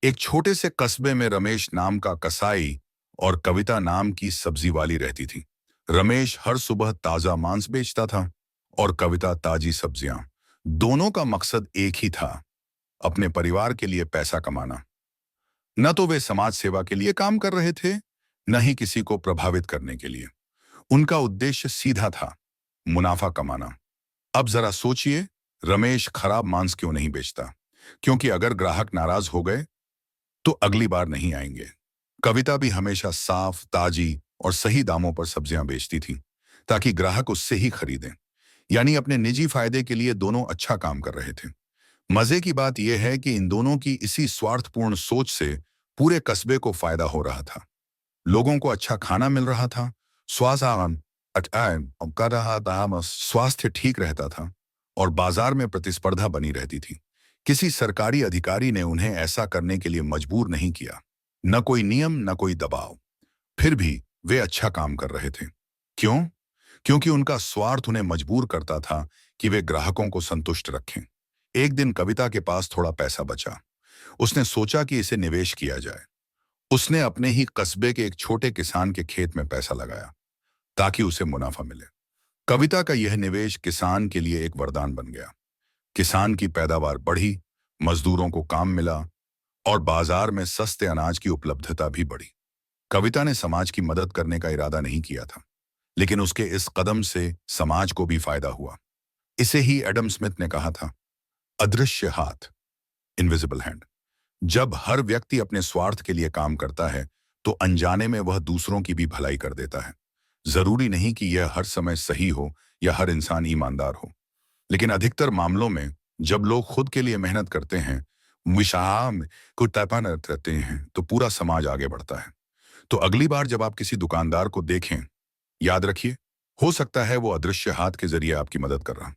एक छोटे से कस्बे में रमेश नाम का कसाई और कविता नाम की सब्जी वाली रहती थी। रमेश हर सुबह ताजा मांस बेचता था और कविता ताजी सब्जियां। दोनों का मकसद एक ही था, अपने परिवार के लिए पैसा कमाना। न तो वे समाज सेवा के लिए काम कर रहे थे, न ही किसी को प्रभावित करने के लिए। उनका उद्देश्य सीधा था, मुनाफा कमाना। अब जरा सोचिए, रमेश खराब मांस क्यों नहीं बेचता? क्योंकि अगर ग्राहक नाराज हो गए तो अगली बार नहीं आएंगे। कविता भी हमेशा साफ, ताजी और सही दामों पर सब्जियां बेचती थी, ताकि ग्राहक उससे ही खरीदें। यानी अपने निजी फायदे के लिए दोनों अच्छा काम कर रहे थे। मजे की बात यह है कि इन दोनों की इसी स्वार्थपूर्ण सोच से पूरे कस्बे को फायदा हो रहा था। लोगों को अच्छा खाना मिल रहा था, स्वास्थ्य ठीक रहता था और बाजार में प्रतिस्पर्धा बनी रहती थी। किसी सरकारी अधिकारी ने उन्हें ऐसा करने के लिए मजबूर नहीं किया। न कोई नियम, न कोई दबाव। फिर भी वे अच्छा काम कर रहे थे। क्यों? क्योंकि उनका स्वार्थ उन्हें मजबूर करता था कि वे ग्राहकों को संतुष्ट रखें। एक दिन कविता के पास थोड़ा पैसा बचा। उसने सोचा कि इसे निवेश किया जाए। उसने अपने ही कस्बे के एक छोटे किसान के खेत में पैसा लगाया, ताकि उसे मुनाफा मिले। कविता का यह निवेश किसान के लिए एक वरदान बन गया। किसान की पैदावार बढ़ी, मजदूरों को काम मिला और बाजार में सस्ते अनाज की उपलब्धता भी बढ़ी। कविता ने समाज की मदद करने का इरादा नहीं किया था, लेकिन उसके इस कदम से समाज को भी फायदा हुआ। इसे ही एडम स्मिथ ने कहा था, अदृश्य हाथ, इनविजिबल हैंड। जब हर व्यक्ति अपने स्वार्थ के लिए काम करता है, तो अनजाने में वह दूसरों की भी भलाई कर देता है। जरूरी नहीं कि यह हर समय सही हो या हर इंसान ईमानदार हो, लेकिन अधिकतर मामलों में जब लोग खुद के लिए मेहनत करते हैं, विशाम को तैपान रहते हैं, तो पूरा समाज आगे बढ़ता है। तो अगली बार जब आप किसी दुकानदार को देखें, याद रखिए, हो सकता है वो अदृश्य हाथ के जरिए आपकी मदद कर रहा।